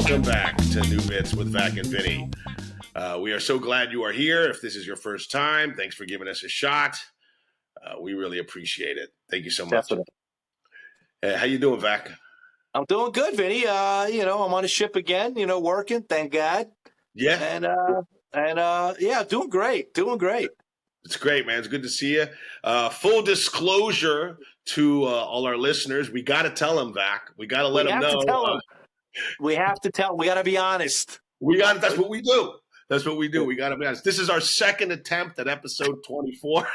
Welcome back to New Bits with Vac and Vinnie. We are so glad you are here. If this is your first time, thanks for giving us a shot. We really appreciate it. Thank you so much. Definitely. How you doing, Vac? I'm doing good, Vinny. I'm on a ship again, working, thank God. Yeah. And doing great. It's great, man. It's good to see you. Full disclosure to all our listeners, we got to tell them, Vac. We got to let them know. We have to tell them. We got to be honest. That's what we do. That's what we do. We got to be honest. This is our second attempt at episode 24.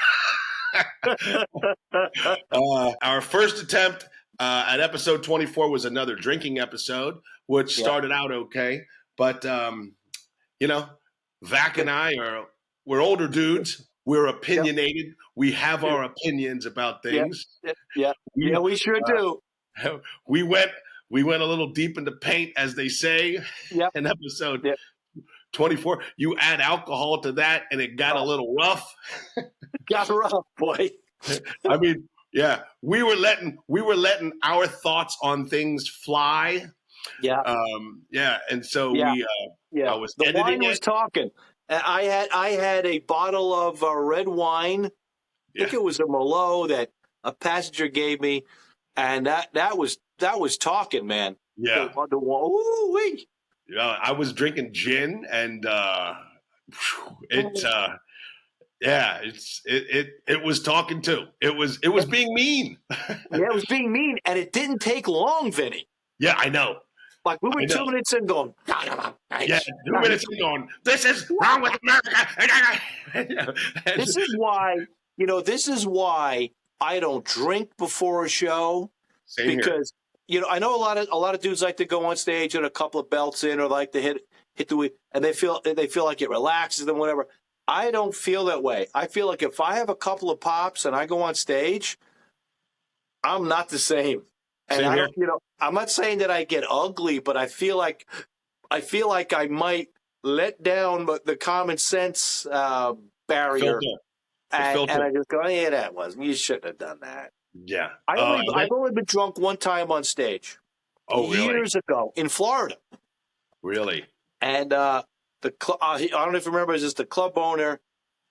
Our first attempt at episode 24 was another drinking episode, which started out okay. But, Vac and I we're older dudes. We're opinionated. Yep. We have our opinions about things. Yeah, we sure do. We went a little deep in the paint, as they say, in episode 24. You add alcohol to that, and it got a little rough. Got rough, boy. I mean, we were letting our thoughts on things fly. Yeah. And so I was the editing wine was talking. I had a bottle of red wine. I think it was a Merlot that a passenger gave me, and that was talking, man. Yeah. Ooh-wee. Yeah, I was drinking gin, and it was talking too. It was being mean. It was being mean, and it didn't take long, Vinny. Yeah, I know. Like we were 2 minutes in going. 2 minutes in going. This is wrong with America. This is why I don't drink before a show. Same because here. I know a lot of dudes like to go on stage and a couple of belts in, or like to hit the weed, and they feel like it relaxes them, whatever. I don't feel that way. I feel like if I have a couple of pops and I go on stage, I'm not the same. And I'm not saying that I get ugly, but I feel like I might let down the common sense barrier, and I just go, you shouldn't have done that. Yeah, I've only been drunk one time on stage. Oh, really? Years ago in Florida. Really? And I don't know if you remember, it was just the club owner.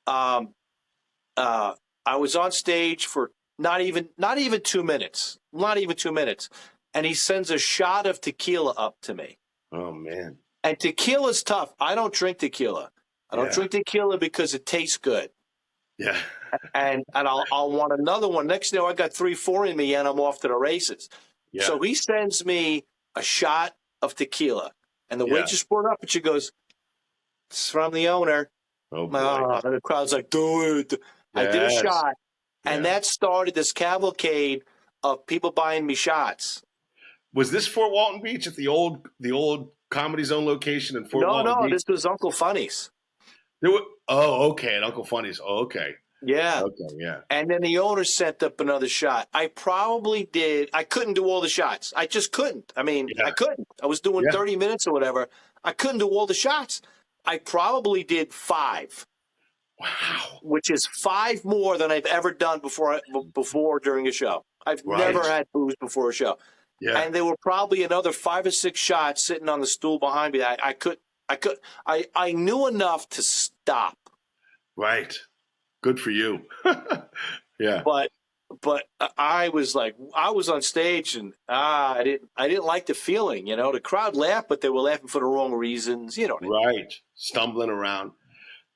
I was on stage for not even 2 minutes. Not even 2 minutes. And he sends a shot of tequila up to me. Oh, man. And tequila's tough. I don't drink tequila. I don't drink tequila because it tastes good. Yeah. And I'll want another one. Next thing I got 3-4 in me, and I'm off to the races. Yeah. So he sends me a shot of tequila. And the waitress poured up, and she goes, "It's from the owner." Oh, boy. And the crowd's like, "Do it." I did a shot. And that started this cavalcade of people buying me shots. Was this Fort Walton Beach at the old Comedy Zone location in Fort Walton Beach? No, this was Uncle Funny's. Okay, at Uncle Funny's. Oh, okay. Yeah. Okay, yeah. And then the owner sent up another shot. I probably did. I couldn't do all the shots. I just couldn't. I mean, I couldn't. I was doing 30 minutes or whatever. I couldn't do all the shots. I probably did 5. Wow. Which is 5 more than I've ever done before during a show. I've never had booze before a show. Yeah. And there were probably another 5 or 6 shots sitting on the stool behind me. I knew enough to stop. Right. Good for you. Yeah. But I was on stage, and I didn't like the feeling. The crowd laughed, but they were laughing for the wrong reasons. Right. Stumbling around.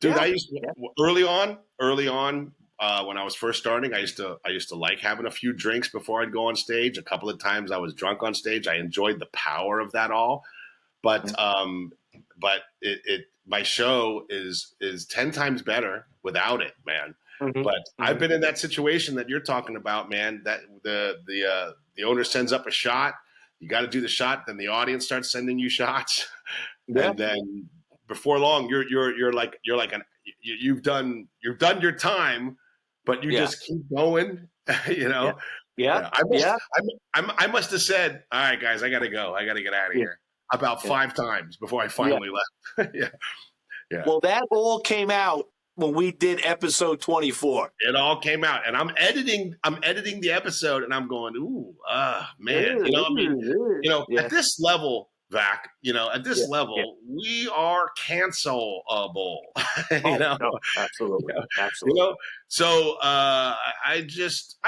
Dude, I used to, early on, when I was first starting, I used to like having a few drinks before I'd go on stage. A couple of times I was drunk on stage. I enjoyed the power of that all, but my show is 10 times better without it, man. Mm-hmm. But I've been in that situation that you're talking about, man. That the owner sends up a shot, you got to do the shot, then the audience starts sending you shots, and then before long, you've done your time, but you just keep going, Yeah. I must have said, "All right, guys, I got to go. I got to get out of here." About 5 times before I finally left. Yeah. Well, that all came out when we did episode 24. It all came out, and I'm editing the episode, and I'm going, "Ooh, man." At this level, Vac, at this level, we are cancelable. No, absolutely, you absolutely. So I just,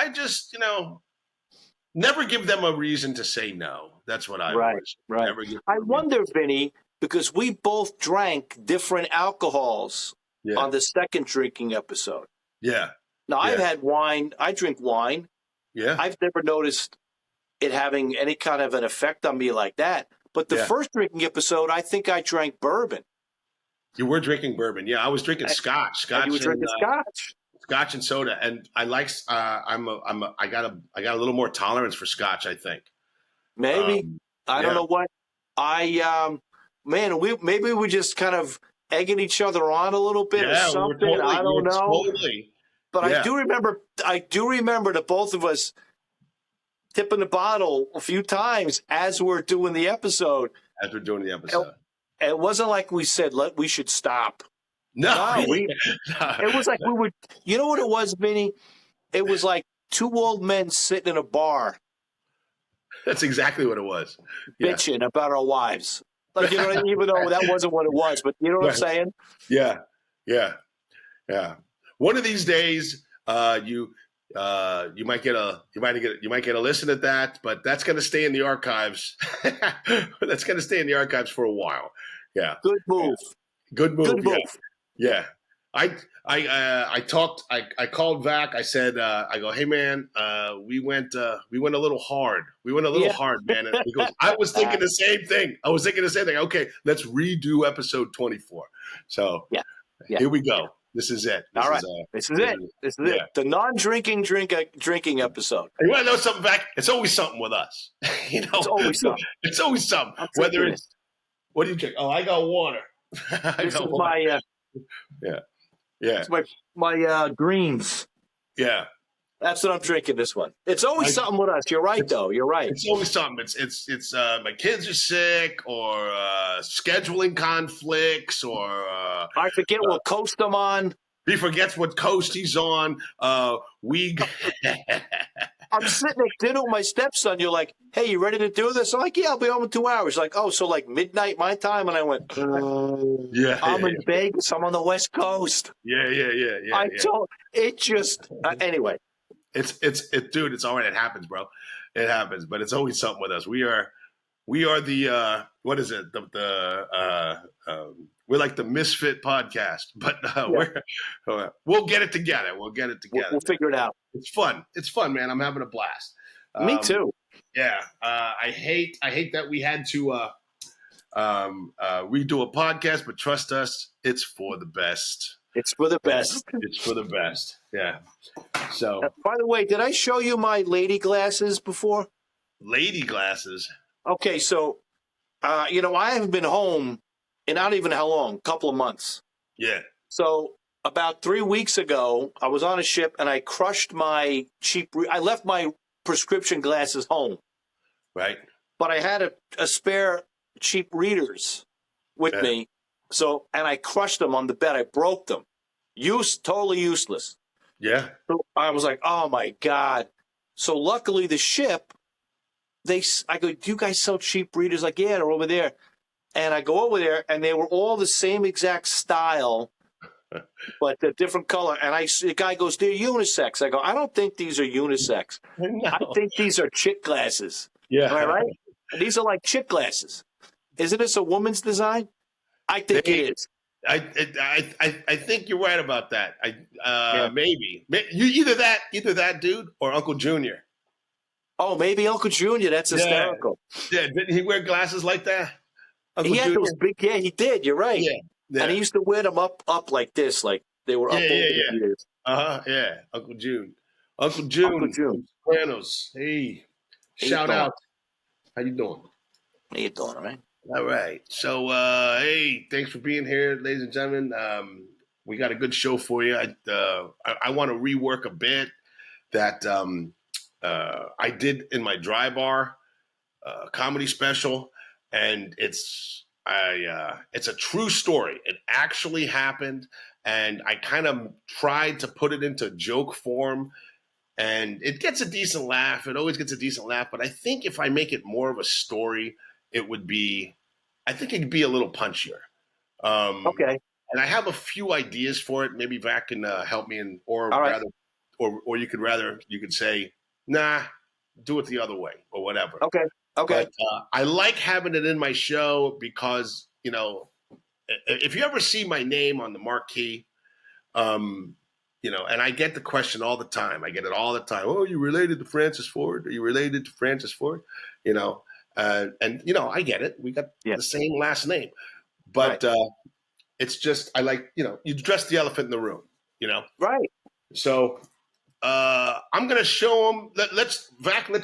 never give them a reason to say no. That's what I've Right, always right. never give them I a reason. wonder, Vinny, because we both drank different alcohols Yeah, on the second drinking episode. yeah, Now, I've yeah, had wine. I drink wine. yeah, I've never noticed it having any kind of an effect on me like that. But the yeah. first drinking episode, I think I drank bourbon. You were drinking bourbon. Yeah, I was drinking And you were scotch and drinking scotch. scotch and soda, and I like. I got a little more tolerance for scotch, I think. Maybe. I don't Yeah, know what. Man, maybe we just kind of egging each other on a little bit or yeah. something. I We don't were know. totally. But Yeah, I do remember that both of us tipping the bottle a few times as we're doing the episode. as we're doing the And episode. it wasn't like we said, we should stop. No, No, it was like we would, you know what it was, Vinny? It was like two old men sitting in a bar that's exactly what it was. Yeah, bitching about our wives. Like, even though that wasn't what it was, but you know what I'm saying? yeah, yeah, yeah. One of these days, you might get a listen at that, but that's going to stay in the archives. That's going to stay in the archives for a while. Yeah, Good move. good move. Good move. Yeah. I talked. I called Vac. I said, I go, hey man, we went a little hard. We went a little hard, man. And he goes, I was thinking the same thing. Okay, let's redraw episode 24. So here we go. This is it. All right. This is it. The non-drinking drinking episode. You want to know something, Vac? It's always something with us. It's always something. It's always something. Whether it's what do you drink? Oh, I got water. This is my yeah. It's my greens. Yeah. That's what I'm drinking this one. It's always something with us. You're right, though. You're right. It's always something. It's my kids are sick or scheduling conflicts or I forget what coast I'm on. He forgets what coast he's on. I'm sitting at dinner with my stepson. You're like, hey, you ready to do this? I'm like, yeah, I'll be home in 2 hours. Like, oh, so like midnight my time? And I went, I'm in Vegas. I'm on the West Coast. Yeah. It just, anyway. Dude, it's all right. It happens, bro. It happens, but it's always something with us. We are the, what is it? We're like the misfit podcast, but we'll get it together. We'll We'll figure it out. It's fun. It's fun, man. I'm having a blast. Me too. Yeah. I hate that we had to redo a podcast, but trust us, it's for the best. It's for the best. It's for the best. Yeah. So, by the way, did I show you my lady glasses before? Lady glasses. Okay, so I haven't been home in not even how long, a couple of months. Yeah. So about 3 weeks ago, I was on a ship and I crushed my I left my prescription glasses home. Right. But I had a spare cheap readers with me. So, and I crushed them on the bed. I broke them. Totally useless. Yeah. So I was like, oh my God. So luckily the ship, I go, do you guys sell cheap readers? Like, yeah, they're over there. And I go over there and they were all the same exact style, but a different color. And the guy goes, they're unisex. I go, I don't think these are unisex. No. I think these are chick glasses. Yeah. Am I right? And these are like chick glasses. Isn't this a woman's design? I think it is. I think you're right about that. Maybe you either that dude or Uncle Junior. Oh, maybe Uncle Junior. That's hysterical. Yeah, didn't he wear glasses like that? Uncle Junior? Those big. Yeah, he did. You're right. Yeah. And he used to wear them up like this, like they were up over the years. Yeah. Uncle June. Sopranos. Hey, shout out. How you doing? How you doing, all right? All right. So, hey, thanks for being here, ladies and gentlemen. We got a good show for you. I want to rework a bit that I did in my dry bar comedy special, and it's a true story. It actually happened, and I kind of tried to put it into joke form, and it gets a decent laugh. It always gets a decent laugh, but I think if I make it more of a story, it would be I think it could be a little punchier. Okay. And I have a few ideas for it. Maybe Vac can help me, or All right. rather, or you could say, nah, do it the other way or whatever. Okay. Okay. But I like having it in my show because, if you ever see my name on the marquee, and I get the question all the time. I get it all the time. Oh, you related to Francis Ford? Are you related to Francis Ford? And I get it. We got the same last name. But it's just, I like, you address the elephant in the room, Right. So I'm gonna show them. Let's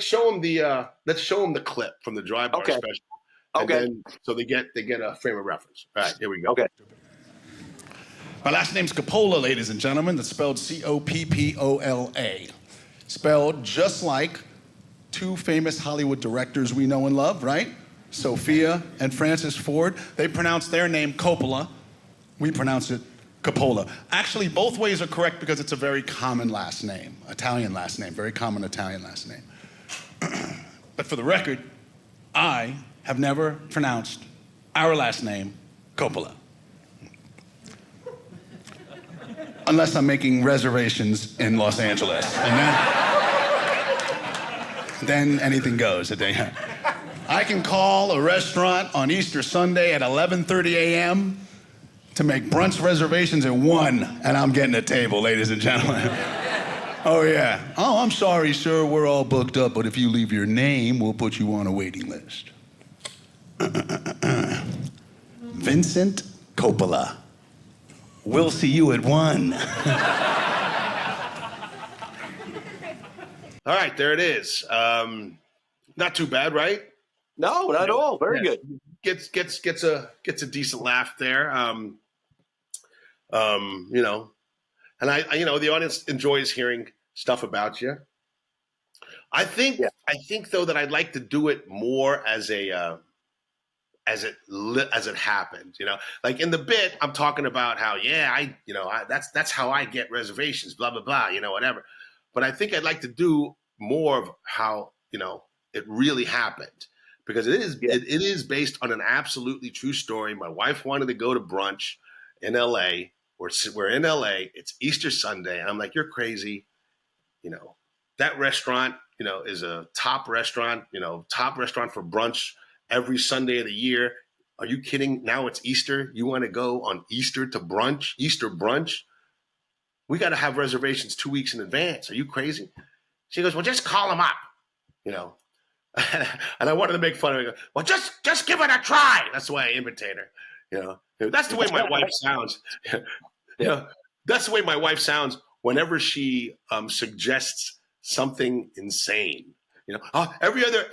show them the clip from the Dry Bar special, and then so they get a frame of reference. All right, here we go. Okay. My last name's Coppola, ladies and gentlemen. That's spelled Coppola. Spelled just like two famous Hollywood directors we know and love, right? Sophia and Francis Ford. They pronounce their name Coppola. We pronounce it Coppola. Actually, both ways are correct because it's a very common last name, Italian last name, very common Italian last name. But for the record, I have never pronounced our last name Coppola. Unless I'm making reservations in Los Angeles. And then anything goes. I can call a restaurant on Easter Sunday at 11:30 a.m. to make brunch reservations at 1, and I'm getting a table, ladies and gentlemen. Oh, yeah. Oh, I'm sorry, sir. We're all booked up, but if you leave your name, we'll put you on a waiting list. Vincent Coppola. We'll see you at 1. All right, there it is. Not too bad, right? No, not at all. Very good. Gets a decent laugh there. And I the audience enjoys hearing stuff about you. I think though that I'd like to do it more as as it happened, like in the bit, I'm talking about how, that's how I get reservations, blah, blah, blah, whatever. But I think I'd like to do more of how, it really happened, because it is based on an absolutely true story. My wife wanted to go to brunch in LA. We're in LA. It's Easter Sunday. And I'm like, you're crazy. That restaurant, is a top restaurant for brunch every Sunday of the year. Are you kidding? Now it's Easter. You want to go on Easter brunch? We got to have reservations 2 weeks in advance. Are you crazy? She goes, well, just call them up, And I wanted to make fun of her. Well, just give it a try. That's the way I imitate her. That's the way my wife sounds. That's the way my wife sounds whenever she suggests something insane. Every other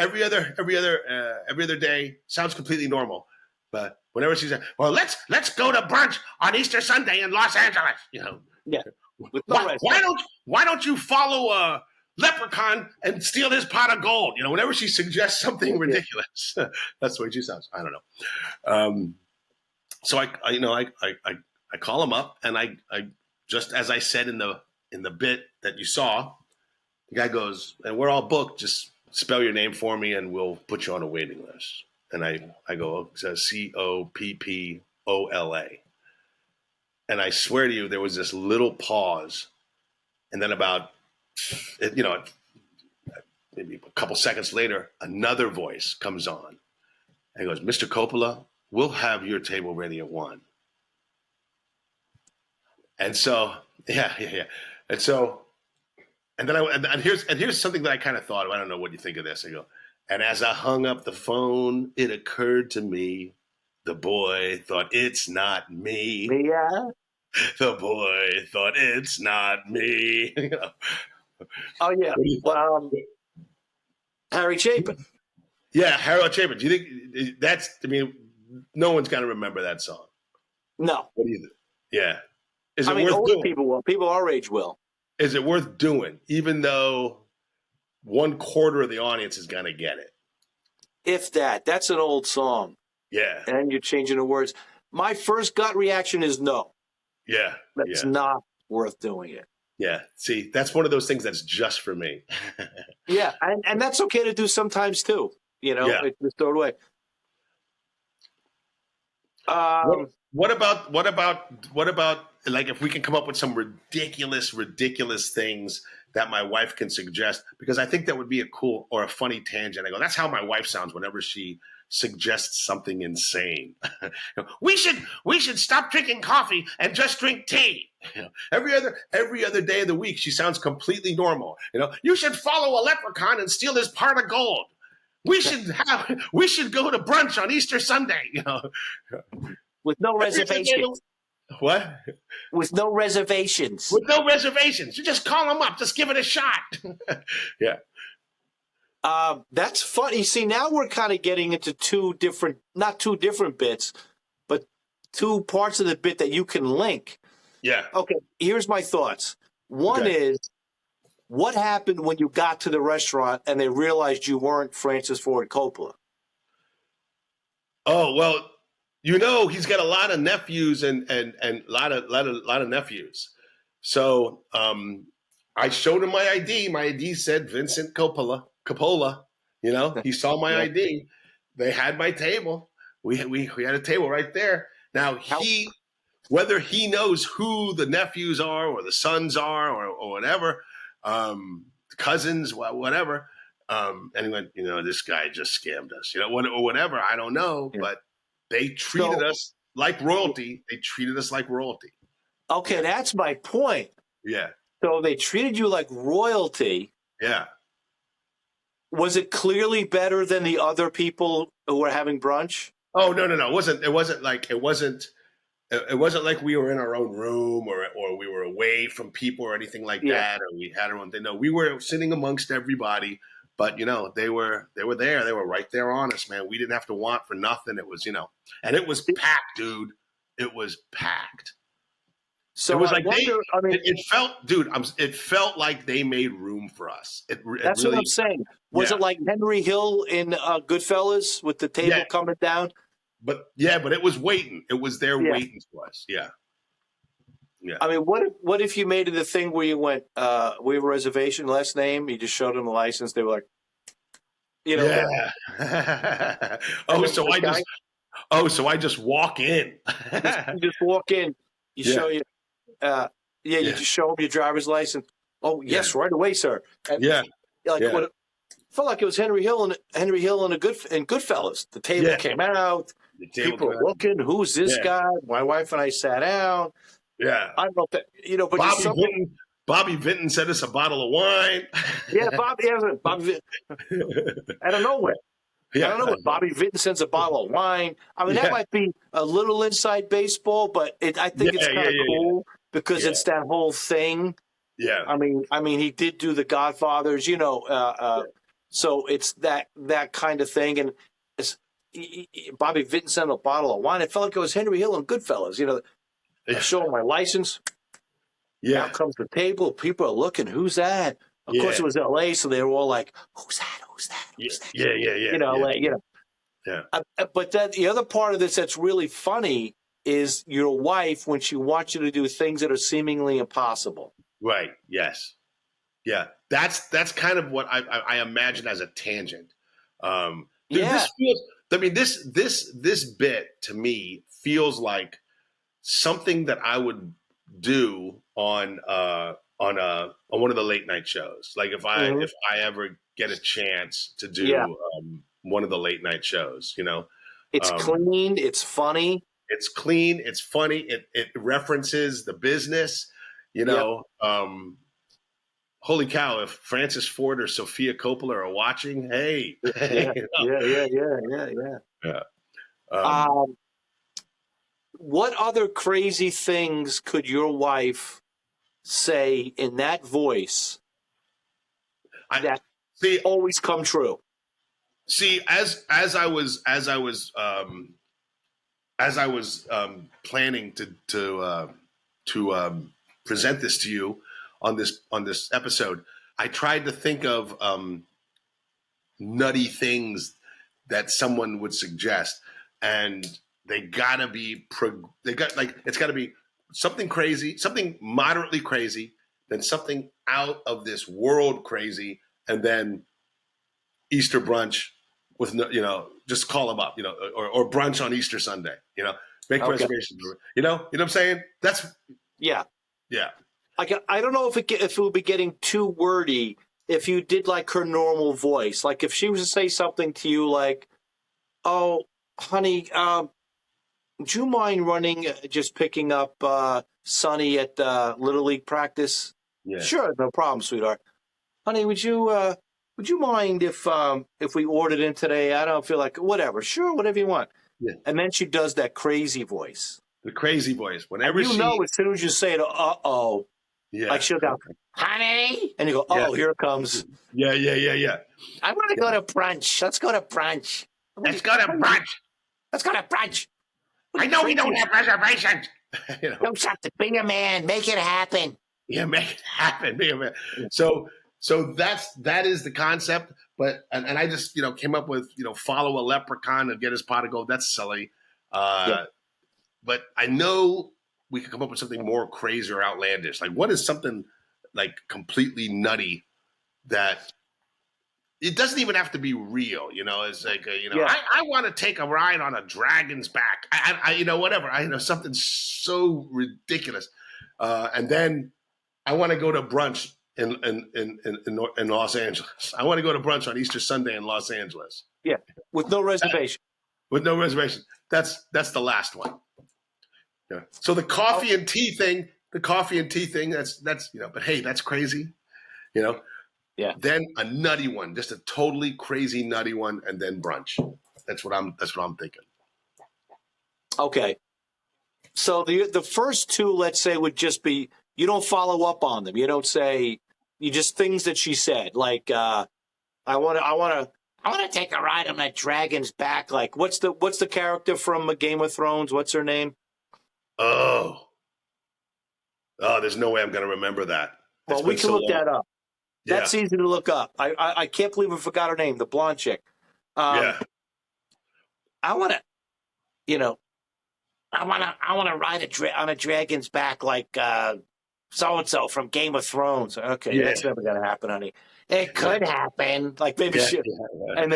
day sounds completely normal, but whenever she says, "Well, let's go to brunch on Easter Sunday in Los Angeles," why don't you follow a leprechaun and steal his pot of gold? Whenever she suggests something ridiculous, that's the way she sounds. I don't know. So I call him up, and I just, as I said in the bit that you saw. The guy goes, and we're all booked. Just spell your name for me, and we'll put you on a waiting list. And I go, it says Coppola. And I swear to you, there was this little pause. And then about, maybe a couple seconds later, another voice comes on. And goes, Mr. Coppola, we'll have your table ready at 1. And so, yeah. And so, And then here's something that I kind of thought of. I don't know what you think of this. I go, and as I hung up the phone, it occurred to me, the boy thought it's not me. Yeah. The boy thought it's not me. Oh yeah. Harry Chapin. Yeah, Harold Chapin. Do you think no one's going to remember that song? No. What do you think? Yeah. Is it worth worth doing? People will. People our age will. Is it worth doing, even though 1/4 of the audience is going to get it? If that's an old song. Yeah. And you're changing the words. My first gut reaction is no. Yeah. That's not worth doing it. Yeah. See, that's one of those things that's just for me. Yeah. And that's okay to do sometimes too. Just throw it away. Um, What about like if we can come up with some ridiculous things that my wife can suggest? Because I think that would be a cool or a funny tangent. I go, that's how my wife sounds whenever she suggests something insane. we should stop drinking coffee and just drink tea. Every other day of the week, she sounds completely normal. You should follow a leprechaun and steal his part of gold. We should go to brunch on Easter Sunday. with no reservations. What? With no reservations. With no reservations. You just call them up. Just give it a shot. Yeah. That's funny. See, now we're kind of getting into not two different bits, but two parts of the bit that you can link. Yeah. Okay, here's my thoughts. One is, what happened when you got to the restaurant and they realized you weren't Francis Ford Coppola? Oh, well, he's got a lot of nephews and a lot of nephews. So I showed him my ID. My ID said Vincent Coppola. He saw my ID. They had my table. We had a table right there. Now whether he knows who the nephews are or the sons are or whatever, cousins, whatever. And he went, this guy just scammed us, or whatever. I don't know, but they treated us like royalty. They treated us like royalty. Okay, that's my point. Yeah. So they treated you like royalty. Yeah. Was it clearly better than the other people who were having brunch? Oh, no. It wasn't like we were in our own room or we were away from people or anything like that, or we had our own thing. No, we were sitting amongst everybody, but they were there. They were right there on us, man. We didn't have to want for nothing. It was, and it was packed, dude. It was packed. So it was it felt like they made room for us. That's really, what I'm saying. Was it like Henry Hill in Goodfellas with the table coming down? But it was waiting. It was there waiting for us. Yeah. Yeah. I mean, what if you made it a thing where you went, we have a reservation, last name, you just showed them the license, they were like, Yeah. So I just walk in. You just walk in, you show you you just show them your driver's license. Oh, yes, right away, sir. And felt like it was Henry Hill and Goodfellas. The table came out. People were looking. Who's this guy? My wife and I sat down. Yeah, I don't know if but Bobby Vinton sent us a bottle of wine. Bobby Vinton. Out of nowhere. I don't know what Bobby Vinton sends a bottle of wine. I mean, that might be a little inside baseball, but I think it's kind of cool because it's that whole thing. Yeah. I mean, he did do The Godfathers, so it's that kind of thing. And Bobby Vinton sent a bottle of wine. It felt like it was Henry Hill and Goodfellas. I show him my license. Yeah. Out comes the table. People are looking. Who's that? Of course, it was L.A., so they were all like, "Who's that? Who's that? Who's that?" Yeah. Yeah. But the other part of this that's really funny is your wife when she wants you to do things that are seemingly impossible. Right. Yes. Yeah. That's kind of what I imagine as a tangent. This feels. I mean, this bit to me feels like something that I would do on one of the late night shows. Like if I ever get a chance to do one of the late night shows, it's clean, it's funny. It's clean, it's funny. It references the business, holy cow, if Francis Ford or Sophia Coppola are watching, hey. Yeah. What other crazy things could your wife say in that voice that always come true? See, as I was planning to present this to you on this episode, I tried to think of nutty things that someone would suggest, and it's got to be something crazy, something moderately crazy, then something out of this world crazy, and then Easter brunch with just call them up, or brunch on Easter Sunday, Make Okay. reservations. You know what I'm saying? That's Yeah. yeah. I don't know if it would be getting too wordy if you did like her normal voice. Like if she was to say something to you like, "Oh, honey, would you mind running, just picking up Sonny at Little League practice?" Yeah. Sure, no problem, sweetheart. Honey, would you mind if we ordered in today? I don't feel like whatever. Sure, whatever you want. Yeah. And then she does that crazy voice. The crazy voice. And Whenever you know, as soon as you say it, yeah. like she'll go, honey, and you go, Yeah. here it comes. Yeah. I want to go to brunch. Let's go to brunch. Let's go to brunch. Let's go to brunch. I know we don't have reservations. You know. Don't have to be a man. Make it happen. Yeah, make it happen. Be a man. So that is the concept. But and I just came up with follow a leprechaun and get his pot of gold. That's silly. But I know we could come up with something more crazy or outlandish. Like what is something like completely nutty that it doesn't even have to be real. It's like I want to take a ride on a dragon's back. I whatever. I know something so ridiculous, and then I want to go to brunch in Los Angeles. I want to go to brunch on Easter Sunday in Los Angeles. Yeah, with no reservation. With no reservation. That's the last one. Yeah. So the coffee and tea thing. That's But hey, that's crazy. Yeah. Then a nutty one, just a totally crazy nutty one, and then brunch. That's what I'm thinking. Okay. So the first two, let's say, would just be you don't follow up on them. You don't say you just things that she said, like I want to take a ride on that dragon's back. Like what's the character from Game of Thrones? What's her name? Oh, there's no way I'm going to remember that. Well, we can look that up. That's Yeah. easy to look up. I can't believe I forgot her name, the blonde chick. Yeah. I want to, I want to ride on a dragon's back like so and so from Game of Thrones. Okay, Yeah. that's never gonna happen, honey. It could happen. Like maybe Yeah, she, yeah. and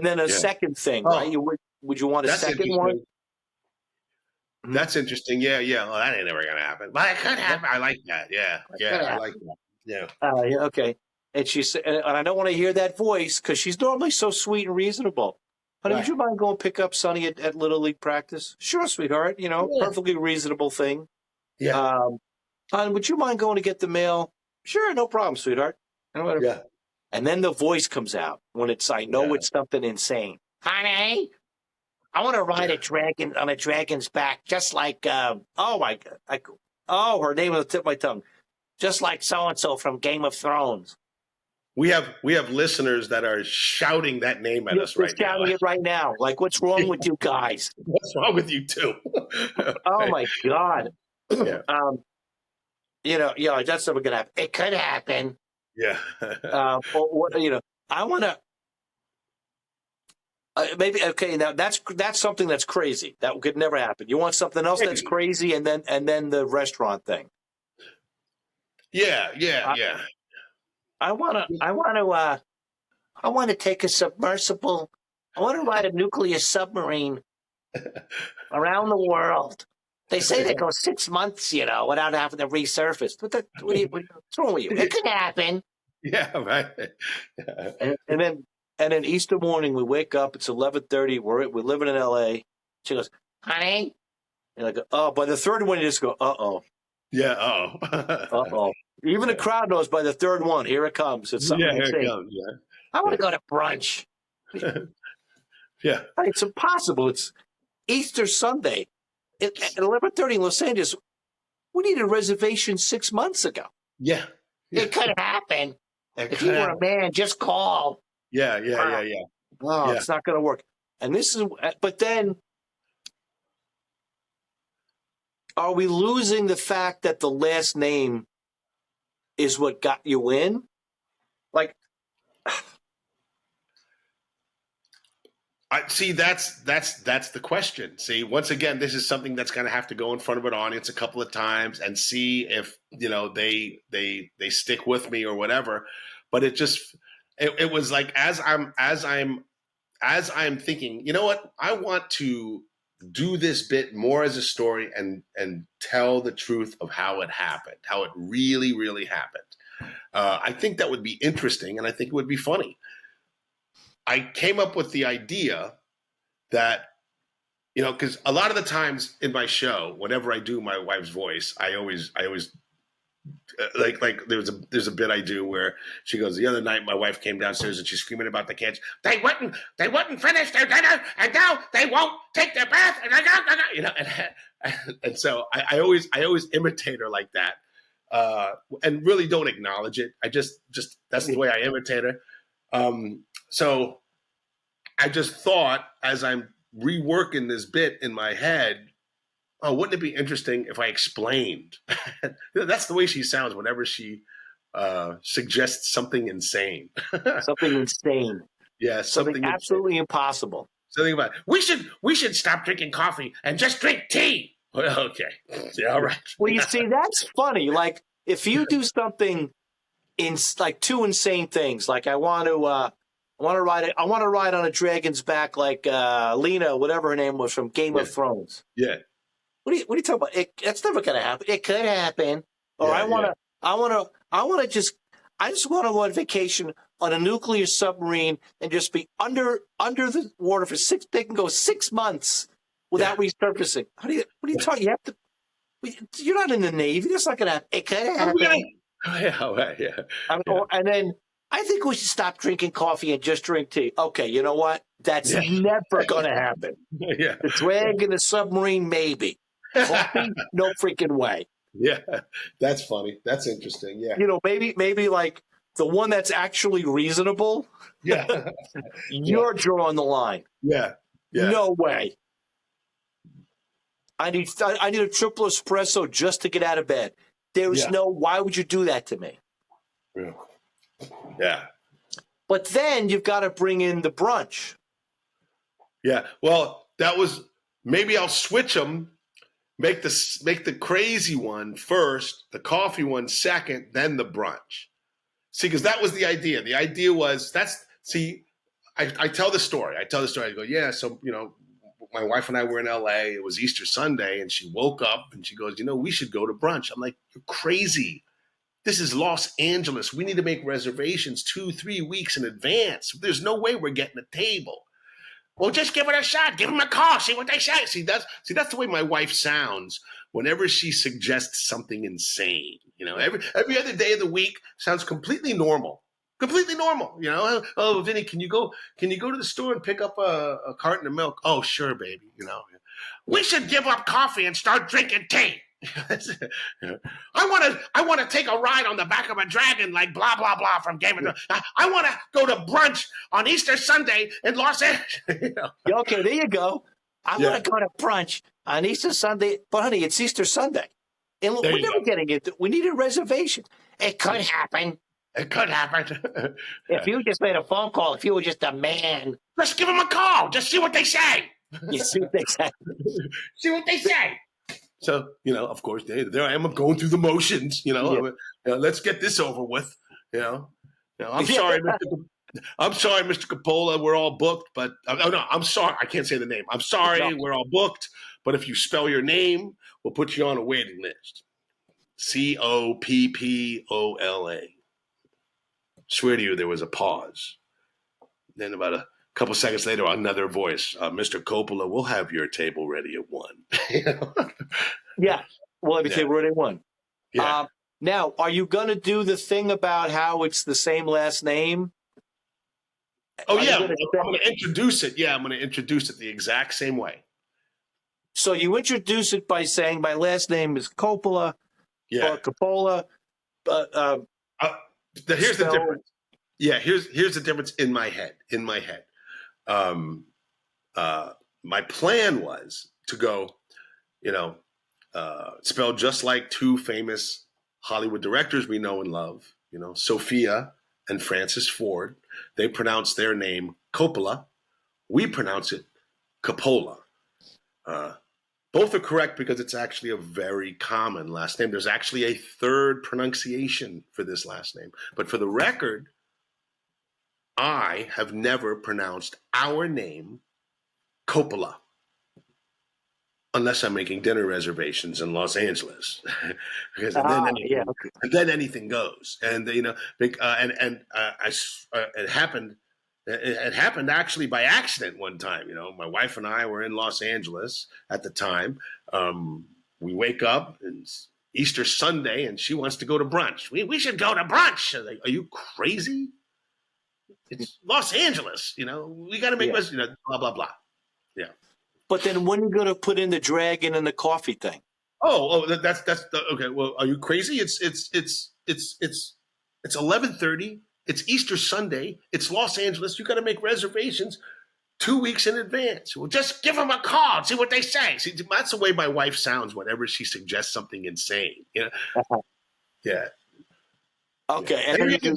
then a Yeah. second thing, Oh. right? Would you want a That's second interesting. one? That's interesting. Yeah. Well, that ain't never going to happen. But it could happen. I like that. Yeah. I like that. Yeah. Yeah, okay. And she said, and I don't want to hear that voice because she's normally so sweet and reasonable. Honey, would you mind going pick up Sonny at Little League practice? Sure, sweetheart. Perfectly reasonable thing. Yeah. Honey, would you mind going to get the mail? Sure, no problem, sweetheart. Yeah. And then the voice comes out when I know it's something insane. Honey, I want to ride on a dragon's back, just like her name on the tip of my tongue, just like so and so from Game of Thrones. We have listeners that are shouting that name at us right now. Shouting it right now. Like, what's wrong with you guys? What's wrong with you too? Oh my God. Yeah. That's never gonna happen. It could happen. Yeah. I want to. Maybe okay. Now that's something that's crazy. That could never happen. You want something else that's crazy, and then the restaurant thing. Yeah. I want to take a submersible. I want to ride a nuclear submarine around the world. They say they go 6 months, without having to resurface. What's wrong with you? It could happen. Yeah, right. And then Easter morning, we wake up. It's 11:30. We're living in L.A. She goes, honey. And I go, oh. By the third one, you just go, uh-oh. Yeah, uh-oh. Even the crowd knows by the third one, here it comes. It's something here insane. it comes. Yeah. I want to go to brunch. Yeah. It's impossible. It's Easter Sunday at 11:30 in Los Angeles. We needed a reservation 6 months ago. Yeah. It could happen. If you were a man, just call. Yeah. Oh, it's not going to work. And but then, are we losing the fact that the last name is what got you in? Like, I see. That's the question. See, once again, this is something that's going to have to go in front of an audience a couple of times and see if they stick with me or whatever. But it was like as I'm thinking, you know what? I want to do this bit more as a story and tell the truth of how it happened, how it really, really happened. I think that would be interesting, and I think it would be funny. I came up with the idea that, because a lot of the times in my show, whenever I do my wife's voice, I always like there's a bit I do where she goes, the other night my wife came downstairs and she's screaming about the kids. They wouldn't finish their dinner, and now they won't take their bath, and so I always imitate her like that, and really don't acknowledge it. I just that's the way I imitate her. So I just thought, as I'm reworking this bit in my head, oh, wouldn't it be interesting if I explained? That's the way she sounds whenever she suggests something insane. Something insane. Yeah, something absolutely impossible. Something about we should stop drinking coffee and just drink tea. Okay, yeah, all right. Well, you see, that's funny. Like if you do something in like two insane things, like I want to ride on a dragon's back, like Lena, whatever her name was from Game of Thrones. Yeah. What are you talking about? That's never going to happen. It could happen. Or I just want to go on vacation on a nuclear submarine and just be under the water for they can go 6 months without resurfacing. What are you talking? You have to. You're not in the Navy. That's not going to happen. It could happen. And then I think we should stop drinking coffee and just drink tea. Okay, you know what? That's never going to happen. Yeah. The dragon, the submarine, maybe. Coffee, no freaking way. Yeah, that's funny. That's interesting. Yeah. Maybe like the one that's actually reasonable. Yeah. You're drawing the line. Yeah. Yeah. No way. I need a triple espresso just to get out of bed. Why would you do that to me? Yeah. But then you've got to bring in the brunch. Yeah. Well, maybe I'll switch them. Make the crazy one first, the coffee one second, then the brunch. See, because that was the idea. The idea was I tell the story. I go, yeah, so, my wife and I were in LA. It was Easter Sunday, and she woke up and she goes, we should go to brunch. I'm like, you're crazy. This is Los Angeles. We need to make reservations 2-3 weeks in advance. There's no way we're getting a table. Well, just give it a shot. Give them a call. See what they say. See, that's the way my wife sounds whenever she suggests something insane. Every other day of the week sounds completely normal. Completely normal. Oh, Vinnie, can you go to the store and pick up a carton of milk? Oh, sure, baby. We should give up coffee and start drinking tea. I want to take a ride on the back of a dragon like blah blah blah from Game of Thrones. I want to go to brunch on Easter Sunday in Los Angeles. Okay, there you go. I want to go to brunch on Easter Sunday, but honey, it's Easter Sunday, and we're never getting it. We need a reservation. It could happen. It could happen. If you just made a phone call, if you were just a man, just give them a call. Just see what they say. You see what they say. See what they say. So, of course, there I am. I'm going through the motions. Let's get this over with. I'm sorry, Mr. Coppola. We're all booked, but no, I'm sorry. I can't say the name. I'm sorry. No. We're all booked, but if you spell your name, we'll put you on a waiting list. Coppola. Swear to you, there was a pause. Then about a couple seconds later, another voice, Mr. Coppola, we'll have your table ready at 1. Yeah, we'll have your table ready at 1. Yeah. Now, are you going to do the thing about how it's the same last name? Oh, yeah. I'm going to introduce it. Yeah, I'm going to introduce it the exact same way. So you introduce it by saying my last name is Coppola or Coppola. Here's the difference. Yeah, here's the difference in my head. My plan was to go, spelled just like two famous Hollywood directors we know and love, Sophia and Francis Ford. They pronounce their name Coppola. We pronounce it Coppola. Both are correct because it's actually a very common last name. There's actually a third pronunciation for this last name. But for the record, I have never pronounced our name Coppola. unless I'm making dinner reservations in Los Angeles, because then anything goes. And it happened. It happened actually by accident one time. My wife and I were in Los Angeles at the time. We wake up and it's Easter Sunday, and she wants to go to brunch. We should go to brunch. Like, are you crazy? It's Los Angeles. We got to make blah blah blah. Yeah. But then when are you going to put in the dragon and the coffee thing? That's okay. Well, are you crazy? It's 11:30. It's Easter Sunday. It's Los Angeles. You got to make reservations 2 weeks in advance. Well, just give them a call and see what they say. See, that's the way my wife sounds whenever she suggests something insane. Yeah. Okay, and then you do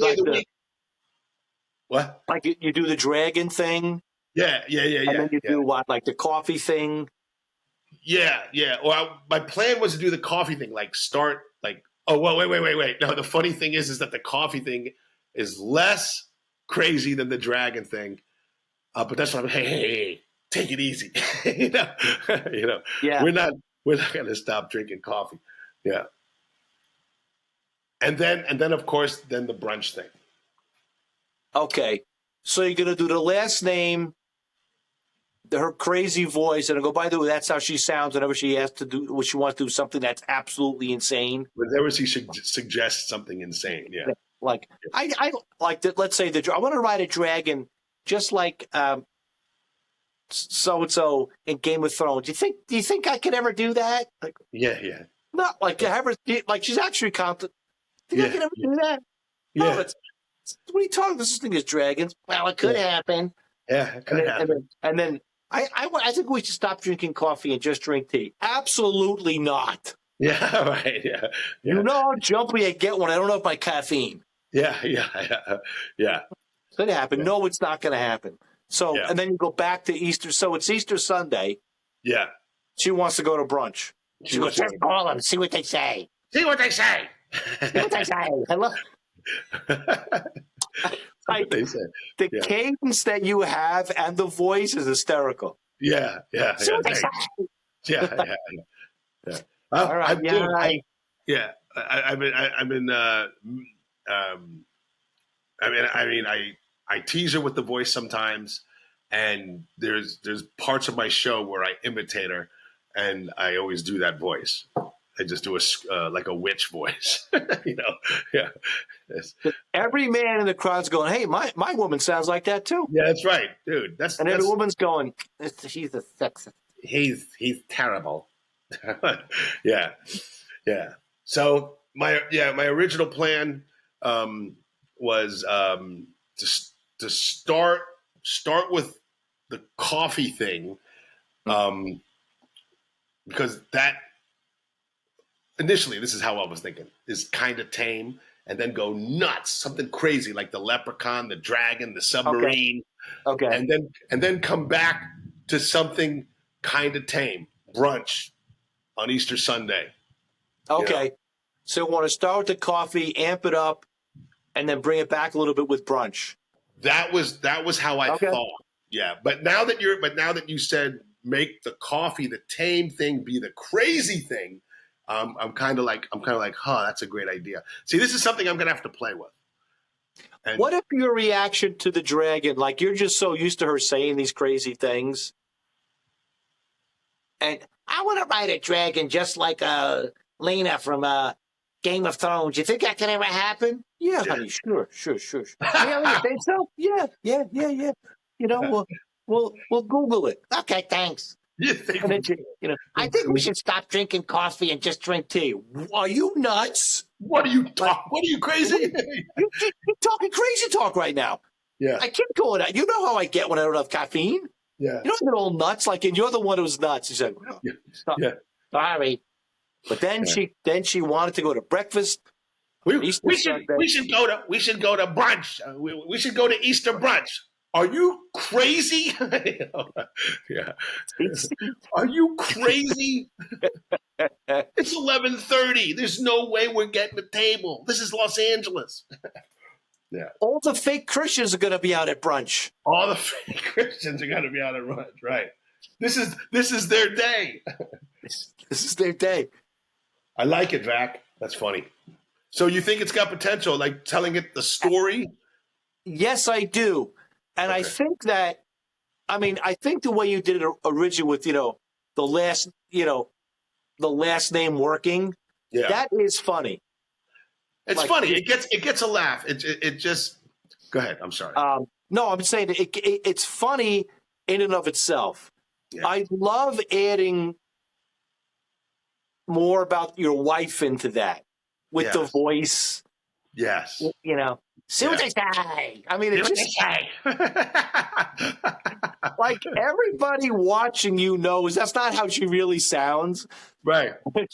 what? Like you do the dragon thing. Yeah. And then you do what, like the coffee thing? Yeah. Well, my plan was to do the coffee thing, like start like. Oh, well, wait. No, the funny thing is that the coffee thing is less crazy than the dragon thing. But that's why hey, take it easy. Yeah. We're not going to stop drinking coffee. Yeah. And then of course, the brunch thing. Okay. So you're going to do the last name, her crazy voice, and I go, by the way, that's how she sounds whenever she has to do what she wants to do, something that's absolutely insane. Whenever she should suggest something insane. Yeah. Like, I like that. Let's say I want to ride a dragon just like so-and-so in Game of Thrones. Do you think I could ever do that? Like, yeah. Not like have her, like she's actually confident. Think I could ever do that? Yeah. No, what are you talking? This thing is dragons. Well, it could happen. Yeah, it could happen. And then I think we should stop drinking coffee and just drink tea. Absolutely not. Yeah, right. Yeah. How jumpy I get when I don't have my caffeine. Yeah. Could happen. No, it's not going to happen. So, and then you go back to Easter. So it's Easter Sunday. Yeah. She wants to go to brunch. She goes, just call them, see what they say. See what they say. Hello. They say. The cadence that you have and the voice is hysterical. Yeah. See what they say. Yeah. All right. I tease her with the voice sometimes, and there's parts of my show where I imitate her, and I always do that voice. I just do like a witch voice, Yeah. Every man in the crowd's going, "Hey, my woman sounds like that too." Yeah, that's right, dude. And every woman's going, "She's a sexist." He's terrible. Yeah. So my original plan was to start with the coffee thing, because that initially, this is how I was thinking, is kind of tame, and then go nuts, something crazy like the leprechaun, the dragon, the submarine, okay. and then come back to something kind of tame, brunch on Easter Sunday. Okay. So you want to start with the coffee, amp it up, and then bring it back a little bit with brunch. That was how I thought. Yeah. But now that you said make the coffee, the tame thing, be the crazy thing, I'm kind of like, that's a great idea. See, this is something I'm going to have to play with. And what if your reaction to the dragon, like you're just so used to her saying these crazy things, and I want to ride a dragon just like Lena from Game of Thrones. You think that can ever happen? Yeah, honey, sure. Yeah, you think so? Yeah. We'll Google it. Okay, thanks. you think, I think we should stop drinking coffee and just drink tea. Are you nuts? What are you crazy? You're talking crazy talk right now. Yeah. I keep going out. You know how I get when I don't have caffeine? Yeah. You don't get all nuts, and you're the one who's nuts. He said, stop. Yeah. Sorry. But then she wanted to go to breakfast. We should go to brunch. We should go to Easter brunch. Are you crazy? Yeah. Are you crazy? It's 11:30. There's no way we're getting a table. This is Los Angeles. Yeah. All the fake Christians are going to be out at brunch. All the fake Christians are going to be out at brunch, right? This is their day. This is their day. I like it, Vac. That's funny. So you think it's got potential, like telling it the story? Yes, I do. And I think that, I mean, I think the way you did it originally with, the last, the last name working, that is funny. It's funny. It gets a laugh. It just, go ahead. I'm sorry. No, I'm saying it's funny in and of itself. Yeah. I love adding more about your wife into that with the voice. Yes. See what they say. I mean, it's just like everybody watching knows that's not how she really sounds. Right. But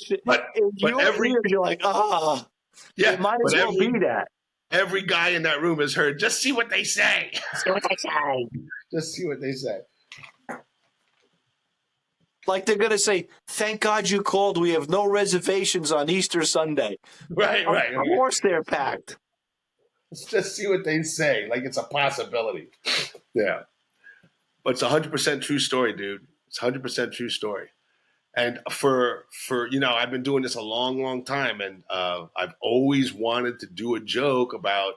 you're like, it might as well be that. Every guy in that room has heard, just see what they say. See what they say. Just see what they say. Like they're going to say, thank God you called. We have no reservations on Easter Sunday. Right. Of course they're packed. Let's just see what they say. Like it's a possibility. Yeah. But it's 100% true story, dude. It's 100% true story. And for I've been doing this a long, long time, and I've always wanted to do a joke about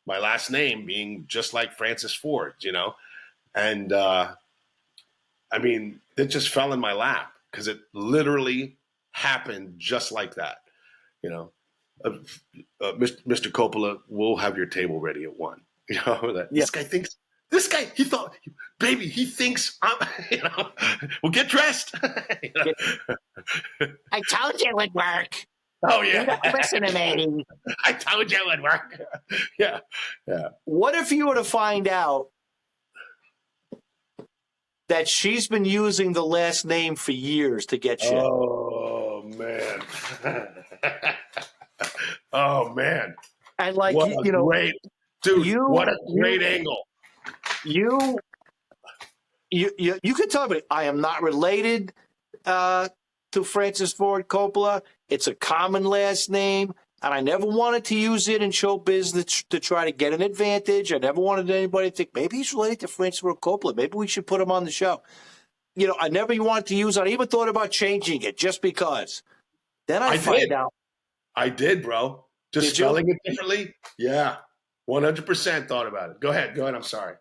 my last name being just like Francis Ford, and I mean, it just fell in my lap because it literally happened just like that. Mr. Coppola, we'll have your table ready at 1. This guy thinks. This guy, he thought, baby, he thinks I'm, well, get dressed. I told you it would work. Oh, yeah. Listen to me. I told you it would work. Yeah. What if you were to find out that she's been using the last name for years to get shit? Oh, man. Oh, man. And like, what a great, dude, what a great angle. You could tell me I am not related to Francis Ford Coppola. It's a common last name, and I never wanted to use it in show business to try to get an advantage. I never wanted anybody to think maybe he's related to Francis Ford Coppola. Maybe we should put him on the show. I never wanted to use it. I even thought about changing it just because. Then I find out. I did, bro. Just spelling it differently. Yeah, 100% thought about it. Go ahead. I'm sorry.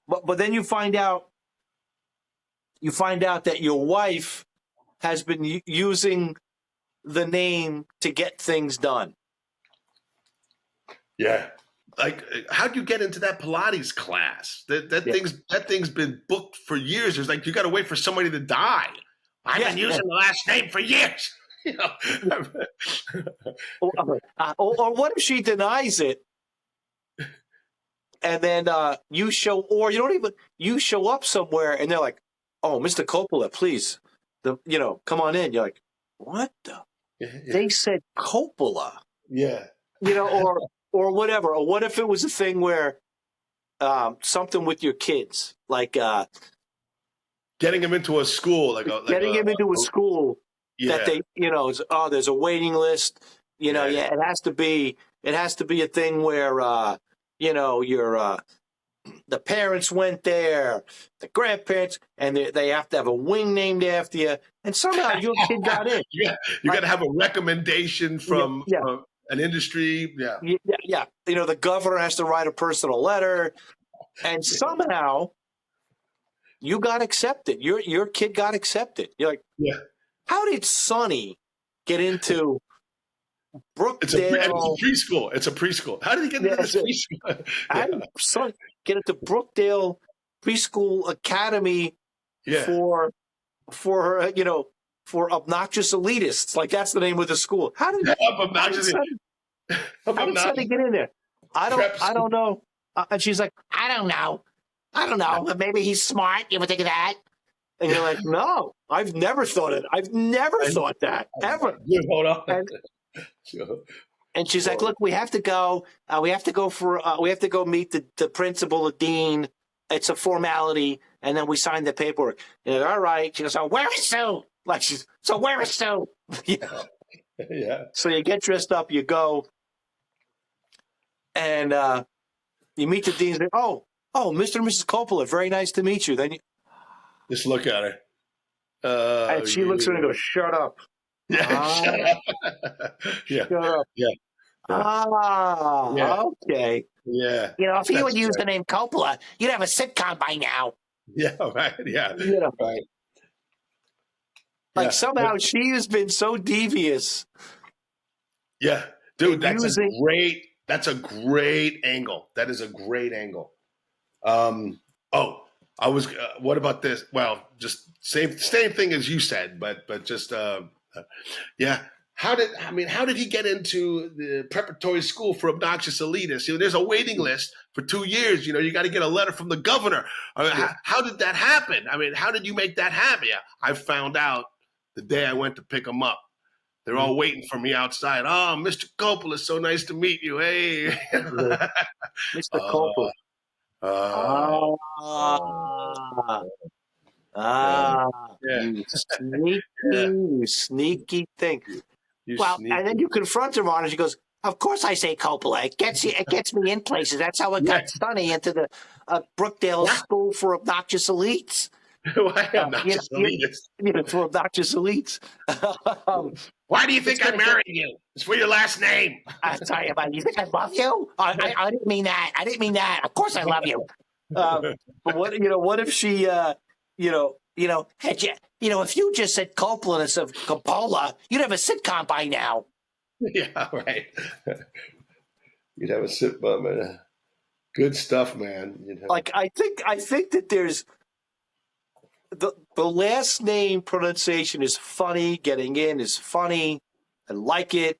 But then you find out that your wife has been using the name to get things done. Yeah. Like, how'd you get into that Pilates class? That thing's been booked for years. It's like you got to wait for somebody to die. I've been using the last name for years. Or what if she denies it? And then you show up somewhere and they're like, "Oh, Mr. Coppola, please, come on in." You're like, "What the?" Yeah. They said Coppola. Yeah. Or whatever. Or what if it was a thing where something with your kids, like getting them into a school, getting them into a school that they, there's a waiting list. It has to be a thing where. The parents went there, the grandparents, and they have to have a wing named after you. And somehow your kid got in. Yeah, you got to have a recommendation from an industry. Yeah. Yeah. The governor has to write a personal letter, and somehow you got accepted. Your kid got accepted. You're like, how did Sonny get into Brookdale? It's a preschool. How did he get into this preschool? How did Sonny get into Brookdale Preschool Academy for obnoxious elitists? Like that's the name of the school. How did Sonny get in there? I don't know. And she's like, I don't know. But maybe he's smart. You ever think of that? And you're like, no, I've never thought it. I've never thought that ever. Hold on. And she's like, look, we have to go. We have to go meet the principal, the dean. It's a formality, and then we sign the paperwork. And like, all right. She goes, "Oh, where is Sue?" Where is Sue? Yeah. So you get dressed up, you go, and you meet the dean. Like, oh, Mr. and Mrs. Coppola, very nice to meet you. Then you just look at her. And she looks at him and goes, "Shut up." Yeah, shut up. Yeah, Shut up. yeah, yeah, yeah, Okay. yeah. You know, if you That's would use great. the name Coppola, you'd have a sitcom by now. Yeah, right. Yeah, You know, right. like Yeah, somehow she has been so devious yeah, dude. in using. That's a great angle. That is a great angle. Oh, I was. What about this? Well, just same thing as you said, but just yeah. How did he get into the preparatory school for obnoxious elitists? You know, there's a waiting list for 2 years. You know, you got to get a letter from the governor. I mean, how did that happen? I mean, how did you make that happen? Yeah, I found out the day I went to pick him up. They're all waiting for me outside. Oh, Mr. Coppola, so nice to meet you. Hey, Mr. Coppola. uh, yeah, You sneaky thing. you Well, sneaky. And then you confront her on it. She goes, Of course I say Coppola. It gets me in places. That's how it got Sonny into the Brookdale School for Obnoxious Elites. Why am not just elitist? for obnoxious elites. Why do you think I married you? It's for your last name. I'm sorry about you. Think I love you? I didn't mean that. I didn't mean that. Of course I love you. But what if she, Had you, if you just said Coppola instead of Coppola, you'd have a sitcom by now. Yeah, right. You'd have a sitcom, man. Good stuff, man. like I think that there's the last name pronunciation is funny. Getting in is funny. I like it.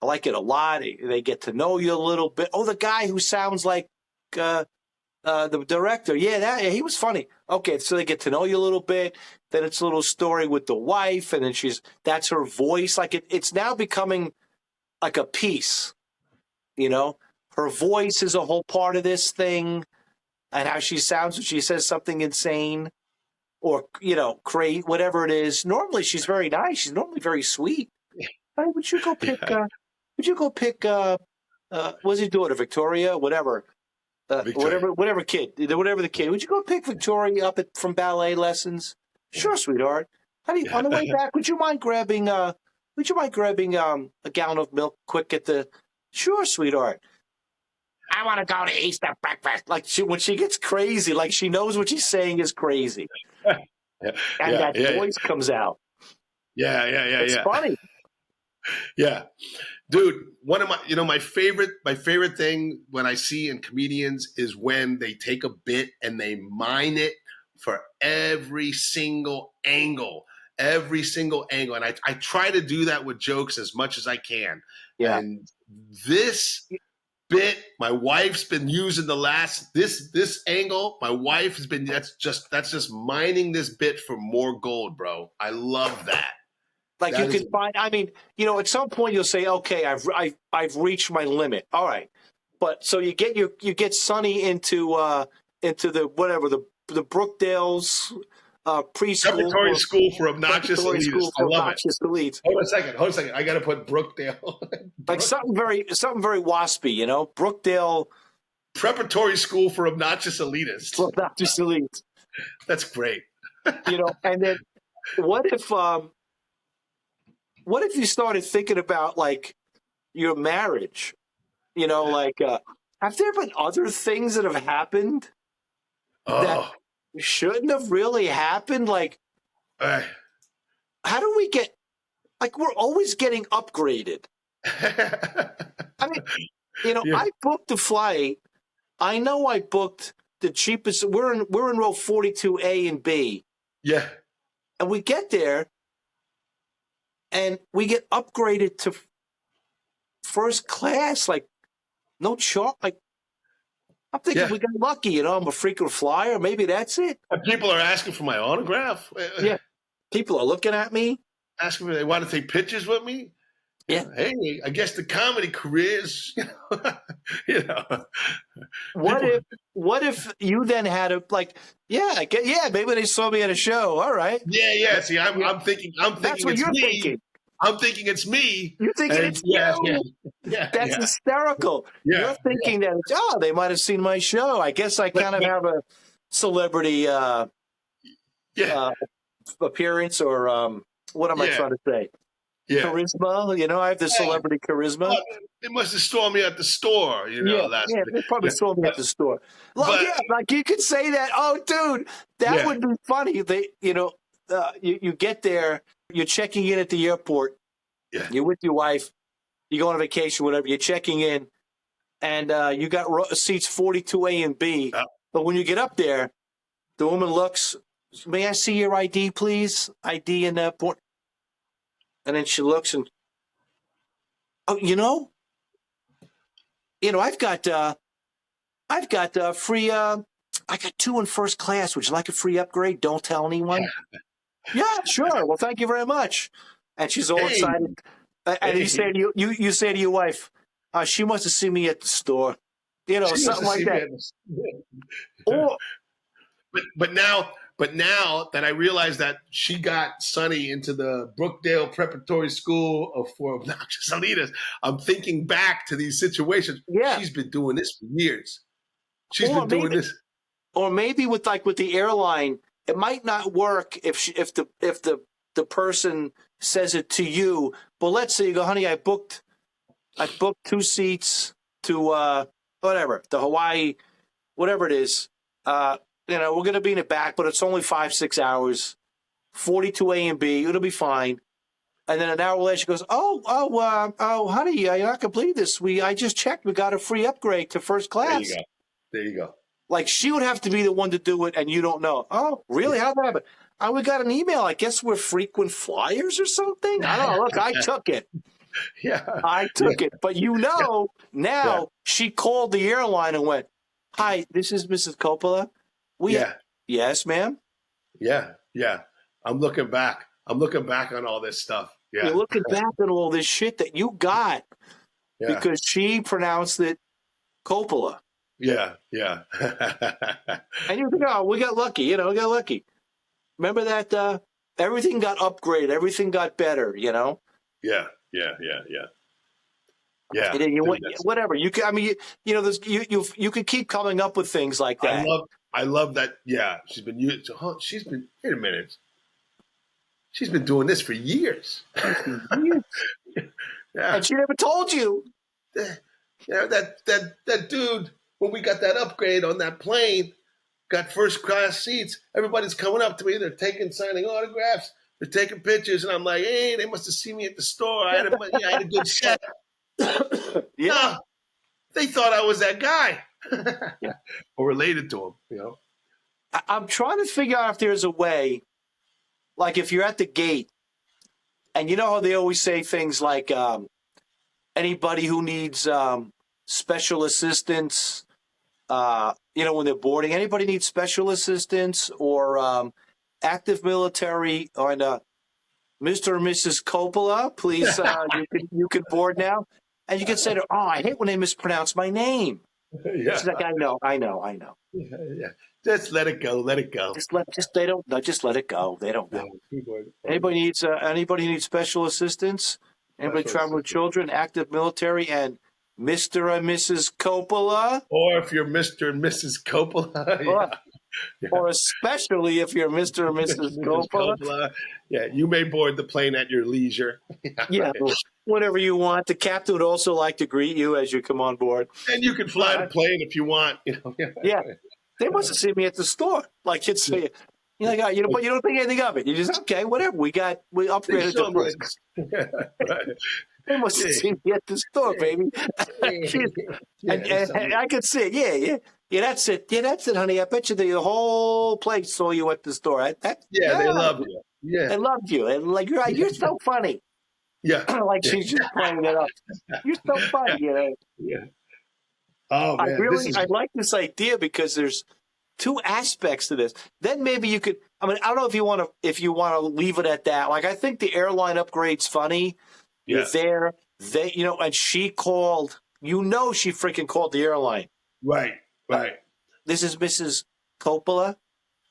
I like it a lot. They get to know you a little bit. Oh, the guy who sounds like the director. Yeah, he was funny. Okay, so they get to know you a little bit. Then it's a little story with the wife, and then that's her voice. Like it's now becoming like a piece. You know, her voice is a whole part of this thing, and how she sounds when she says something insane. Or, create whatever it is. Normally, she's very nice. She's normally very sweet. Hey, would you go pick? What's his daughter, Victoria? Whatever, Victoria. whatever the kid. Would you go pick Victoria up from ballet lessons? Sure, sweetheart. Honey, on the way back, would you mind grabbing? A gallon of milk quick at the? Sure, sweetheart. I want to go to Easter breakfast. Like when she gets crazy, like she knows what she's saying is crazy. And that voice comes out. Yeah. It's funny. Yeah, dude. One of my favorite thing when I see in comedians is when they take a bit and they mine it for every single angle. And I try to do that with jokes as much as I can. Yeah. And this bit my wife's been using this angle. My wife has been that's just mining this bit for more gold, bro. I love that. Like that you can find. I mean, at some point you'll say, okay, I've reached my limit. All right, but so you get Sonny into the whatever the Brookdale's preschool preparatory school for obnoxious elites. I love it. Elites. Hold on a second. I got to put Brookdale. Like something very waspy, Brookdale preparatory school for obnoxious elitists. Obnoxious elites. That's great. And then what if you started thinking about like your marriage? Have there been other things that have happened that shouldn't have really happened? Like, how do we get? Like, we're always getting upgraded. I mean, I booked a flight. I know I booked the cheapest. We're in row 42A and B. Yeah. And we get there, and we get upgraded to first class. Like, no charge. Like, I'm thinking we got lucky. I'm a frequent flyer. Maybe that's it. And people are asking for my autograph. Yeah. People are looking at me. Asking me they want to take pictures with me. Yeah. Hey, I guess the comedy careers, What if you then had maybe they saw me at a show. All right. Yeah. See, I'm thinking That's what you're thinking. I'm thinking it's me. You're thinking it's you. Yeah. That's hysterical. Yeah. You're thinking that they might have seen my show. I guess I kind of have a celebrity appearance or what am I trying to say? Yeah. Charisma. You know, I have the celebrity charisma. Well, they must have stormed me at the store, last Yeah, week. they probably saw me at the store. Look, But like you could say that. Oh, dude, that would be funny. You get there, you're checking in at the airport. Yeah. You're with your wife. You go on a vacation, whatever. You're checking in, and you got seats 42A and B. But when you get up there, the woman looks. May I see your ID, please? ID in the port. And then she looks and, oh, I've got free. I got 2 in first class. Would you like a free upgrade? Don't tell anyone. Yeah, sure. Well, thank you very much. And she's all excited. And you say to you say to your wife, she must have seen me at the store. Something like that. Or, but now that I realize that she got Sonny into the Brookdale Preparatory School for Obnoxious Elitas, I'm thinking back to these situations. Yeah. She's been doing this for years. She's been doing this. Or maybe with the airline, it might not work if the person says it to you. But let's say you go, honey, I booked 2 seats to whatever, the Hawaii, whatever it is. We're going to be in the back, but it's only 5-6 hours, 42A and B. It'll be fine. And then an hour later, she goes, oh, honey, you're not complete this. I just checked. We got a free upgrade to first class. There you go. Like, she would have to be the one to do it, and you don't know. Oh, really? How'd that happen? We got an email. I guess we're frequent flyers or something. I don't know. Look, I took it. Yeah. I took it. But now she called the airline and went, hi, this is Mrs. Coppola. Yes, ma'am. Yeah. I'm looking back on all this stuff. Yeah. You're looking back at all this shit that you got because she pronounced it Coppola. Yeah. And you think, oh, we got lucky. We got lucky. Remember that everything got upgraded. Everything got better, Yeah. And then whatever. You can, you could keep coming up with things like that. I love that. Yeah. Wait a minute. She's been doing this for years. Yeah. And she never told you. That dude, when we got that upgrade on that plane, got first class seats. Everybody's coming up to me. They're signing autographs. They're taking pictures. And I'm like, hey, they must have seen me at the store. I had a good set. Yeah. No, they thought I was that guy. Or related to him, I'm trying to figure out if there's a way, like if you're at the gate, and you know how they always say things like anybody who needs special assistance, when they're boarding, anybody needs special assistance or active military or Mr. or Mrs. Coppola, please, you can board now. And you can say to her, I hate when they mispronounce my name. Yeah. She's like, I know. Yeah. Just let it go. Just let it go. They don't know. Anybody needs special assistance? Anybody traveling with children, active military, and Mr. and Mrs. Coppola? Or if you're Mr. and Mrs. Coppola. Or especially if you're Mr. or Mrs. Coppola. Yeah, you may board the plane at your leisure. Yeah, whatever you want. The captain would also like to greet you as you come on board. And you can fly the plane if you want. Yeah. They must have seen me at the store. Like it's you're like, but you don't think anything of it. You just whatever. We upgraded the first. Right. They must have seen me at the store, baby. And I could see it. Yeah, that's it. Yeah, that's it, honey. I bet you the whole place saw you at the store. They love you. Yeah, they loved you, and like you're so funny. Yeah, like she's just playing it up. You're so funny, Yeah. Oh man, I like this idea because there's 2 aspects to this. Then maybe you could. I don't know if you want to leave it at that. Like I think the airline upgrade's funny. You're there. And she called. She freaking called the airline. Right. This is Mrs. Coppola.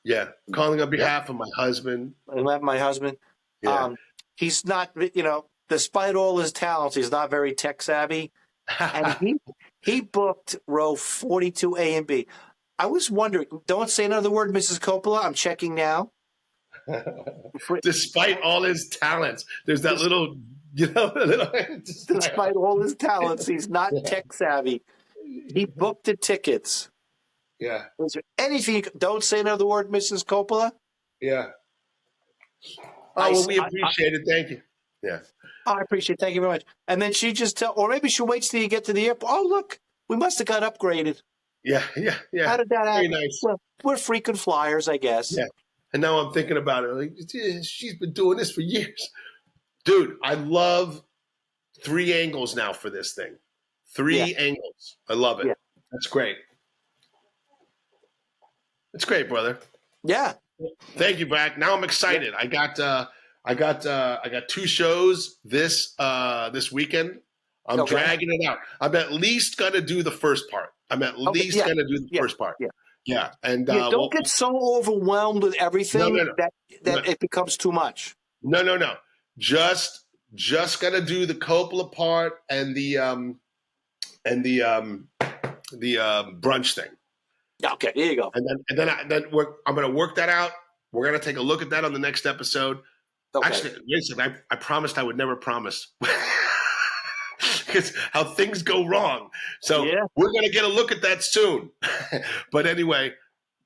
Yeah, calling on behalf of my husband. I love my husband. Yeah. He's not, despite all his talents, he's not very tech savvy. And he booked row 42A and B. I was wondering, don't say another word, Mrs. Coppola. I'm checking now. Despite all his talents, there's that little, Despite all his talents, he's not tech savvy. He booked the tickets. Yeah. Is there anything? Don't say another word, Mrs. Coppola. Yeah. Oh, well, we appreciate it. Thank you. Yeah. Oh, I appreciate it. Thank you very much. And then she just or maybe she waits till you get to the airport. Oh, look, we must have got upgraded. Yeah. How did that happen? Very nice. Well, we're freaking flyers, I guess. Yeah. And now I'm thinking about it. Like, she's been doing this for years. Dude, I love 3 angles now for this thing. 3 angles. I love it. Yeah. That's great. It's great, brother. Yeah. Thank you, Back. Now I'm excited. Yeah. I got 2 shows this weekend. I'm dragging it out. I'm at least gonna do the first part. Gonna do the first part. Yeah. Yeah. And don't get so overwhelmed with everything that it becomes too much. No. Just gonna do the Coppola part and the brunch thing. Okay, here you go. And then I'm gonna work that out. We're gonna take a look at that on the next episode. Okay. Actually, listen, I promised I would never promise. Because how things go wrong. So we're going to get a look at that soon. But anyway,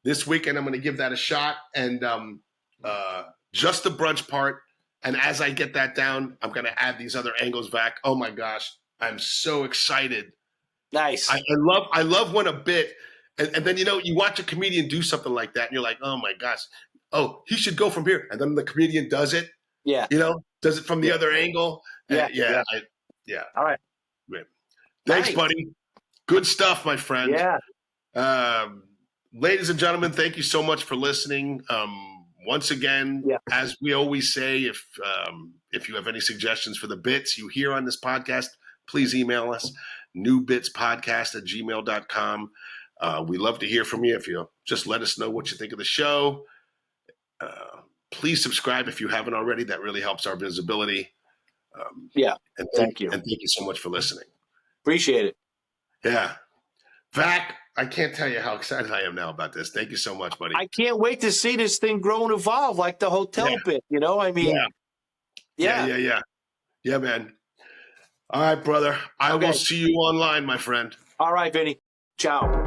this weekend I'm going to give that a shot. And just the brunch part. And as I get that down, I'm going to add these other angles back. Oh, my gosh. I'm so excited. Nice. I love when a bit – and then, you watch a comedian do something like that. And you're like, oh, my gosh. Oh, he should go from here. And then the comedian does it. Yeah. Does it from the other angle. Yeah. All right. Thanks, buddy. Good stuff, my friend. Yeah. Ladies and gentlemen, thank you so much for listening. Once again, as we always say, if you have any suggestions for the bits you hear on this podcast, please email us, newbitspodcast@gmail.com. We love to hear from you. If you just let us know what you think of the show. Please subscribe if you haven't already. That really helps our visibility. And thank you. And thank you so much for listening. Appreciate it. Yeah. Vac, I can't tell you how excited I am now about this. Thank you so much, buddy. I can't wait to see this thing grow and evolve like the hotel bit, I mean. Yeah, man. All right, brother. I will see you online, my friend. All right, Vinny. Ciao.